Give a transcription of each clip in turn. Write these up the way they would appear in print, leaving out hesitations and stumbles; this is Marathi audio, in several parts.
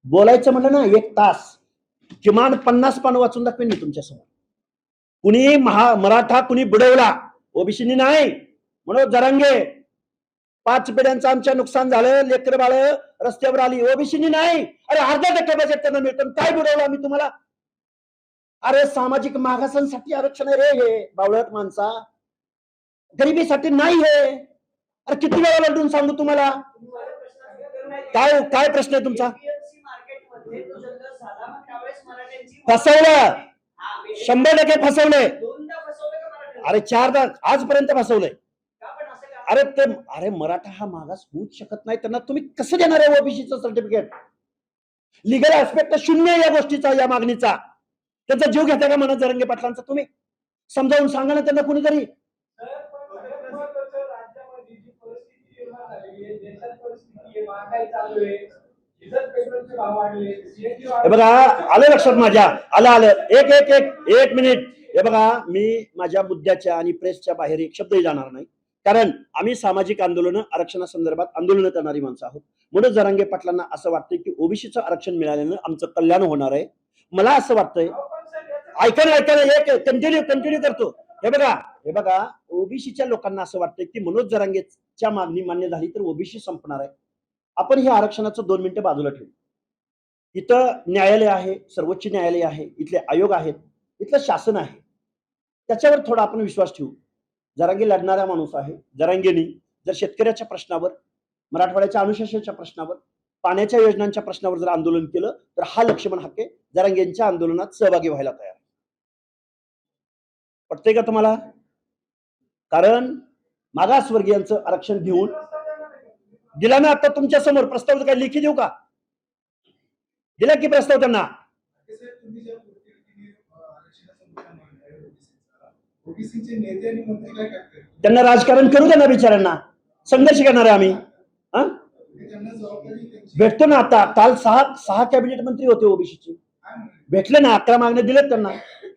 बोलायचं म्हणलं ना 1 तास, किमान 50 पानं वाचून दाखवेन मी तुमच्यासमोर. कुणी मराठा कुणी बुडवला, ओबीसीनी नाही. मनोज जरांगे, 5 पिढ्यांचं आमच्या नुकसान झालं, लेकर बाळ रस्त्यावर आली, ओबीसीनी नाही. अरे 0.5% बजेट त्यांना मिळतं, काय बुडवलं आम्ही तुम्हाला? अरे सामाजिक मागासांसाठी आरक्षण आहे रे हे, बावळट माणसा, गरिबीसाठी नाही हे. अरे किती वेळा लढून सांगू तुम्हाला? काय काय प्रश्न आहे तुमचा? फसवलं, 100% फसवलंय. अरे 4दा आजपर्यंत फसवलंय. अरे मराठा हा मागास होऊच शकत नाही, त्यांना तुम्ही कसं देणार आहे ओबीसीचं सर्टिफिकेट? लिगल ऍस्पेक्ट शून्य या गोष्टीचा, या मागणीचा. त्यांचा जीव घेता का मनोज जरांगे पाटलांचा? तुम्ही समजावून सांगा ना त्यांना कुणीतरी. हे बघा, आलं लक्षात माझ्या, आलं एक मिनिट. हे बघा, मी माझ्या मुद्द्याच्या आणि प्रेसच्या बाहेर एक शब्दही जाणार नाही, कारण आम्ही सामाजिक आंदोलन, आरक्षणासंदर्भात आंदोलन करणारी माणसं आहोत. मनोज जरांगे पाटलांना असं वाटतंय की ओबीसीचं आरक्षण मिळाल्यानं आमचं कल्याण होणार आहे. मला असं वाटतंय, ऐका ना एक कंटिन्यू करतो. हे बघा, ओबीसीच्या लोकांना असं वाटतंय की मनोज जरांगेच्या मागणी मान्य झाली तर ओबीसी संपणार आहे. आपण हे आरक्षणाचं 2 मिनिटं बाजूला ठेवू. इथं न्यायालय आहे, सर्वोच्च न्यायालय आहे, इथले आयोग आहेत, इथलं शासन आहे, त्याच्यावर थोडा आपण विश्वास ठेवू. जरांगे लढणारा माणूस आहे. जरांगेनी जर शेतकऱ्याच्या प्रश्नावर, मराठवाड्याच्या अनुशेषाच्या प्रश्नावर, पाण्याच्या योजनांच्या प्रश्नावर जर आंदोलन केलं तर हा लक्ष्मण हाके जरांगेंच्या आंदोलनात सहभागी व्हायला तयार. पटतंय का तुम्हाला? कारण मागासवर्गीयांचं आरक्षण घेऊन दिला ना. आता तुमच्या समोर प्रस्ताव काय लिखी देऊ का? दिला की प्रस्ताव त्यांना. त्यांना राजकारण करू द्या ना बिचाऱ्यांना. संघर्ष करणार आहे आम्ही. भेटतो ना. आता काल 6 कॅबिनेट मंत्री होते ओबीसीचे, भेटले ना. 11 मागण्या दिलेत त्यांना.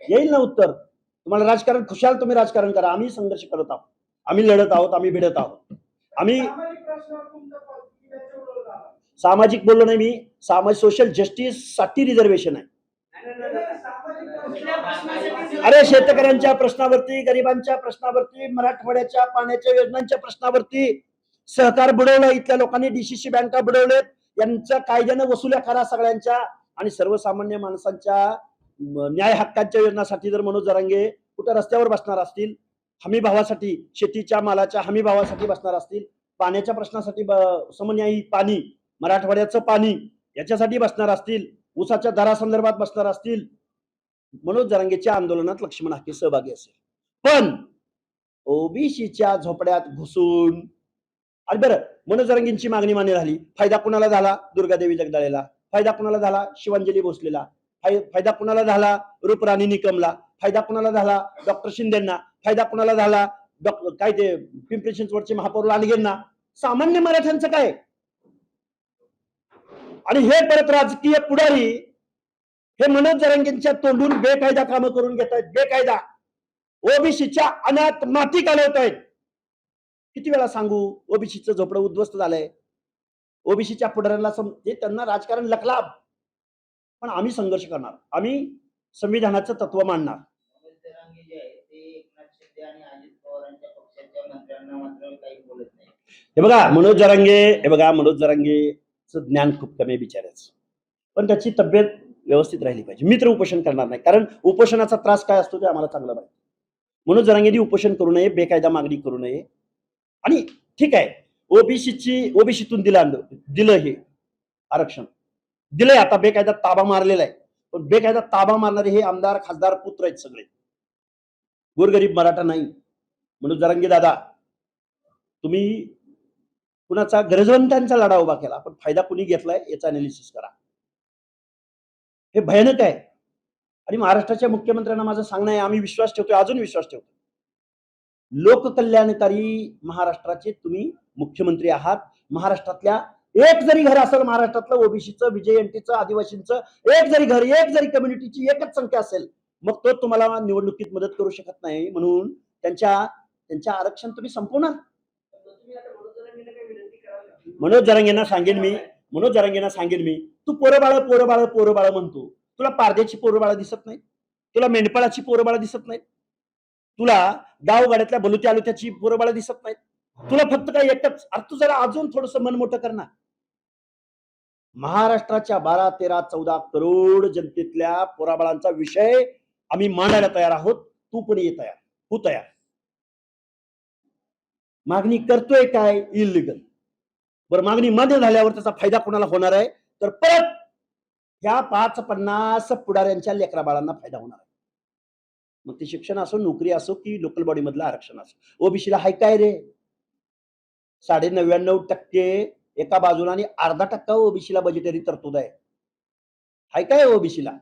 येईल ना उत्तर. तुम्हाला राजकारण खुशाल तुम्ही राजकारण करा. आम्ही संघर्ष करत आहोत, आम्ही लढत आहोत, आम्ही भिडत आहोत. आम्ही सामाजिक बोललो नाही मी, सोशल जस्टिस साठी रिझर्वेशन आहे. अरे शेतकऱ्यांच्या प्रश्नावरती, गरिबांच्या प्रश्नावरती, मराठवाड्याच्या पाण्याच्या योजनांच्या प्रश्नावरती सहकार बुडवलं. इथल्या लोकांनी डीसीसी बँका बुडवलेत. यांच्या कायद्यानं वसुल्या करा सगळ्यांच्या. आणि सर्वसामान्य माणसांच्या न्याय हक्कांच्या योजनासाठी जर मनोज जरांगे कुठं रस्त्यावर बसणार असतील, हमी भावासाठी, शेतीच्या मालाच्या हमी भावासाठी बसणार असतील, पाण्याच्या प्रश्नासाठी, समन्यायी पाणी, मराठवाड्याचं पाणी याच्यासाठी बसणार असतील, ऊसाच्या दरासंदर्भात बसणार असतील, मनोज जरांगेच्या आंदोलनात लक्ष्मण हाके सहभागी असेल. पण ओबीसीच्या झोपड्यात घुसून, आणि बरं, मनोज जरांगेंची मागणी मान्य झाली, फायदा कुणाला झाला? दुर्गादेवी जगदाळेला. फायदा कुणाला झाला? शिवांजली भोसलेला. फायदा कुणाला झाला? रूपराणी निकमला. फायदा कुणाला झाला? डॉक्टर शिंदेना. फायदा कुणाला झाला? काय ते पिंपरी चिंचवडचे महापौर लांडगेंना. सामान्य मराठ्यांचं काय? आणि हे परत राजकीय पुढारी हे मनोज जरांगेंच्या तोंडून बेकायदा कामं करून घेत आहेत. बेकायदा ओबीसीच्या अनाथ माती कालवत आहेत. किती वेळा सांगू? ओबीसीचं झोपडं उद्ध्वस्त झालंय. ओबीसीच्या पुढाऱ्यांना त्यांना राजकारण लकलाभ. पण आम्ही संघर्ष करणार. आम्ही संविधानाचं तत्व मांडणार. हे बघा मनोज जरांगेचं ज्ञान खूप कमी बिचारायचं, पण त्याची तब्येत व्यवस्थित राहिली पाहिजे. मी तर उपोषण करणार नाही, कारण उपोषणाचा त्रास काय असतो ते आम्हाला चांगलं माहिती. मनोज जरांगेंनी उपोषण करू नये, बेकायदा मागणी करू नये. आणि ठीक आहे, ओबीसीतून दिलं हे आरक्षण दिलंय. आता बेकायदा ताबा मारलेला आहे, पण बेकायदा ताबा मारणारे हे आमदार खासदार पुत्र आहेत सगळे, गोरगरीब मराठा नाही. मनोज जरांगे दादा, तुम्ही कुणाचा गरजवंतांचा लढा उभा केला, पण फायदा कुणी घेतलाय याचा अनालिसिस करा. हे भयानक आहे. आणि महाराष्ट्राच्या मुख्यमंत्र्यांना माझं सांगणं आहे, आम्ही विश्वास ठेवतोय, अजून विश्वास ठेवतो. लोककल्याणकारी महाराष्ट्राचे तुम्ही मुख्यमंत्री आहात. महाराष्ट्रातल्या एक जरी घर असेल, महाराष्ट्रातलं ओबीसीचं, विजयंतीचं, आदिवासींचं एक जरी घर, एक जरी कम्युनिटीची एकच संख्या असेल, मग तो तुम्हाला निवडणुकीत मदत करू शकत नाही. म्हणून त्यांच्या आरक्षण तुम्ही संपवणार. मनोज जरांगेंना सांगेन मी, मनोज जरांगेंना सांगेन मी, तू पोरं बाळ म्हणतो, तुला पारद्याची पोरं बाळ दिसत नाही, तुला मेंढपाळाची पोरं बाळ दिसत नाही, तुला गावगाड्यातल्या बलुत्या आलुत्याची पोरं बाळ दिसत नाहीत, तुला फक्त काय एकच. अरे तू जरा अजून थोडस मन मोठं कर ना. महाराष्ट्राच्या 12, 13, 14 करोड जनतेतल्या पोराबाळांचा विषय आम्ही मांडायला तयार आहोत. तू पण ये तयार, हो तयार. मागणी करतोय काय? इलिगल. बरं, मागणी मान्य झाल्यावर त्याचा फायदा कोणाला होणार आहे? तर परत ह्या 5-50 पुढाऱ्यांच्या लेकरा बाळांना फायदा होणार आहे. मग ते शिक्षण असो, नोकरी असो, की लोकल बॉडी मधलं आरक्षण असो. ओबीसीला हाय काय रे? 99.99% एका बाजूला आणि 0.5% ओबीसीला बजेटरी तरतूद आहे. हाय काय ओबीसीला?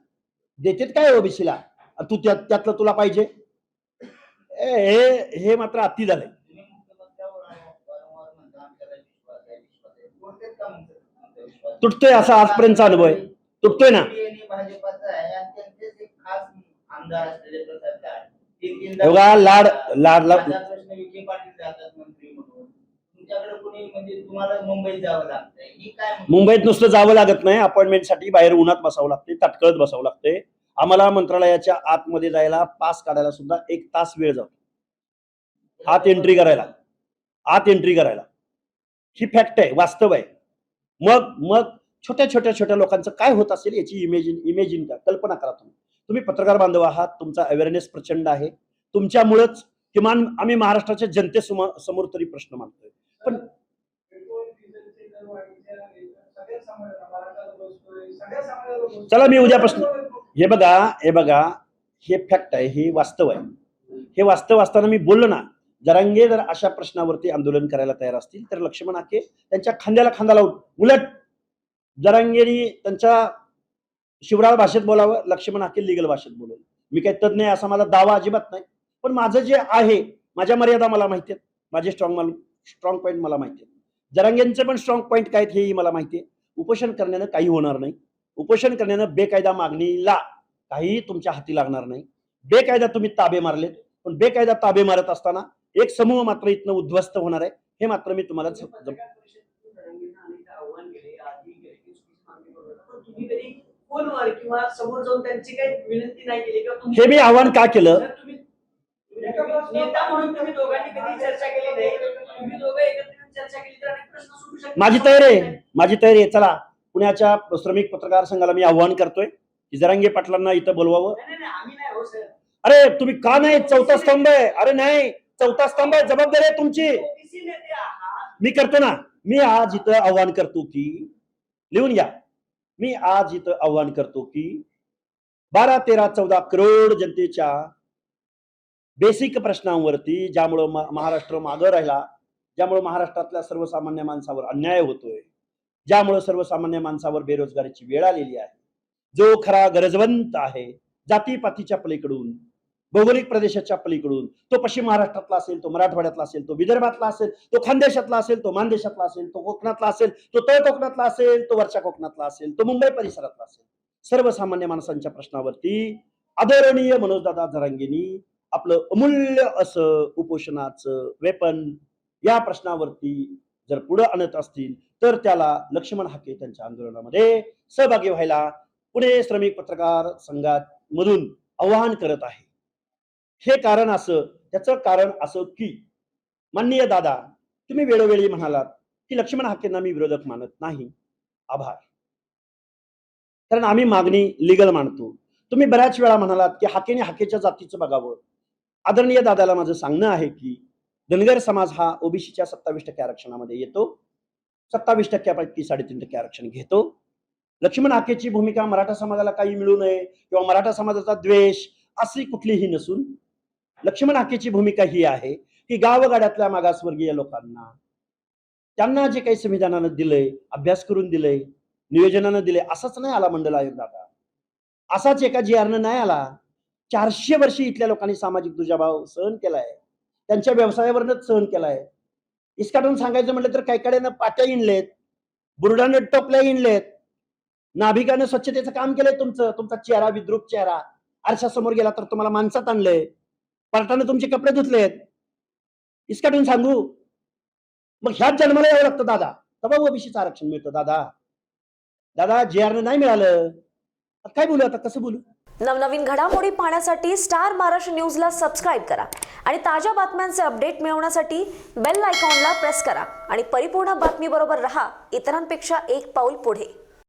देतेत काय ओबीसीला? तू त्यातलं तुला पाहिजे? हे मात्र अति झालंय. तुटतोय असा आजपर्यंतचा अनुभव आहे. तुटतोय ना. एवढा लाड लाडला मुंबईत नुसतं जावं लागत नाही, अपॉइंटमेंटसाठी बाहेर उन्हात बसावं लागते, तटकळत बसावं लागते. आम्हाला मंत्रालयाच्या आतमध्ये जायला, पास काढायला सुद्धा 1 तास वेळ जातो. आत एंट्री करायला ही फॅक्ट आहे, वास्तव आहे. मग छोट्या छोट्या लोकांचं काय होत असेल याची इमेजिन करा, कल्पना करा. तुम्ही पत्रकार बांधव आहात, तुमचा अवेअरनेस प्रचंड आहे. तुमच्यामुळेच किमान आम्ही महाराष्ट्राच्या जनतेसमोर तरी प्रश्न मांडतोय. पण चला मी उद्यापासून हे बघा हे फॅक्ट आहे, हे वास्तव आहे. हे वास्तव असताना मी बोललो ना, जरांगे जर अशा प्रश्नावरती आंदोलन करायला तयार असतील तर लक्ष्मण हाके त्यांच्या खांद्याला खांदा लावून, उलट जरांगेनी त्यांच्या शिवराळ भाषेत बोलावं, लक्ष्मण हाके लिगल भाषेत बोलावं. मी काही तज्ञ आहे असा माझा दावा अजिबात नाही, पण माझं जे आहे, माझ्या मर्यादा मला माहिती आहेत, माझे स्ट्रॉंग पॉईंट मला माहिती आहेत. जरांगेंचे पण स्ट्रॉंग पॉईंट काय हेही मला माहिती आहे. उपोषण करण्यानं काही होणार नाही. उपोषण करण्यानं बेकायदा मागणीला काही तुमच्या हाती लागणार नाही. बेकायदा तुम्ही ताबे मारलेत, पण बेकायदा ताबे मारत असताना एक समूह मात्र इथनं उद्ध्वस्त होणार आहे, हे मात्र मी तुम्हाला हे मी आव्हान का केलं? माझी तयारी आहे. चला, पुण्याच्या श्रमिक पत्रकार संघाला मी आव्हान करतोय की जरांगे पाटलांना इथं बोलवावं. अरे तुम्ही का नाही? चौथा स्तंभ आहे. अरे नाही, चौथा स्तंभ आहे, जबाबदारी आहे तुमची. मी करतो ना. मी आज इथं आव्हान करतो की, लिहून घ्या, मी आज इथं आव्हान करतो की 12, 13, 14 करोड जनतेच्या बेसिक प्रश्नांवरती, ज्यामुळे महाराष्ट्र मागं राहिला, ज्यामुळे महाराष्ट्रातल्या सर्वसामान्य माणसावर अन्याय होतोय, ज्यामुळे सर्वसामान्य माणसावर बेरोजगारीची वेळ आलेली आहे, जो खरा गरजवंत आहे, जातीपातीच्या पलीकडून, भौगोलिक प्रदेशाच्या पलीकडून, तो पश्चिम महाराष्ट्रातला असेल, तो मराठवाड्यातला असेल, तो विदर्भातला असेल, तो खानदेशातला असेल, तो मानदेशातला असेल, तो कोकणातला असेल, तो तळ कोकणातला असेल, तो वरच्या कोकणातला असेल, तो मुंबई परिसरातला असेल, सर्वसामान्य माणसांच्या प्रश्नावरती आदरणीय मनोजदादा जरांगेंनी आपलं अमूल्य असं उपोषणाचं वेपन या प्रश्नावरती जर पुढे आणत असतील तर त्याला लक्ष्मण हाके त्यांच्या आंदोलनामध्ये सहभागी व्हायला पुणे श्रमिक पत्रकार संघात मधून आवाहन करत आहे. हे कारण असं, त्याचं कारण असं की माननीय दादा, तुम्ही वेळोवेळी म्हणालात की लक्ष्मण हाकेंना मी विरोधक मानत नाही. आभार, कारण आम्ही मागणी लिगल मानतो. तुम्ही बऱ्याच वेळा म्हणालात की हाकेने हाकेच्या जातीचं बघावं. आदरणीय दादाला माझं सांगणं आहे की धनगर समाज हा ओबीसीच्या 27% आरक्षणामध्ये येतो, 27%पैकी 3.5% आरक्षण घेतो. लक्ष्मण हाकेची भूमिका मराठा समाजाला काही मिळू नये किंवा मराठा समाजाचा द्वेष अशी कुठलीही नसून लक्ष्मण हाकेची भूमिका ही आहे की गावगाड्यातल्या मागासवर्गीय लोकांना त्यांना जे काही संविधानानं दिलंय, अभ्यास करून दिलंय, नियोजनानं दिले, असाच नाही आला मंडल आयोग दादा, असाच एका जीआरनं नाही आला. 400 वर्षे इथल्या लोकांनी सामाजिक दुजाभाव सहन केलाय, त्यांच्या व्यवसायावरच सहन केलाय. इसकाटून सांगायचं म्हटलं तर कैकाड्यानं पाट्या इंडलेत, बुरडानं टोपल्या इंडलेत, नाभिकानं स्वच्छतेचं काम केलंय. तुमचा चेहरा विद्रूप चेहरा आरशासमोर गेला तर तुम्हाला माणसात आणलंय, पार्टानं तुमचे कपडे धुतलेत. इसकाटून सांगू? मग ह्याच जन्माला यावं लागतं दादा, तेव्हा ओबीसीचं आरक्षण मिळतं दादा. दादा JR नाही मिळालं, आता काय बोलू, आता कसं बोलू? नवनवीन घडामोडी पाहण्यासाठी स्टार महाराष्ट्र न्यूजला सबस्क्राईब करा आणि ताज्या बातम्यांचे अपडेट मिळवण्यासाठी बेल आयकॉनला प्रेस करा आणि परिपूर्ण बातमी बरोबर रहा, इतरांपेक्षा एक पाऊल पुढे.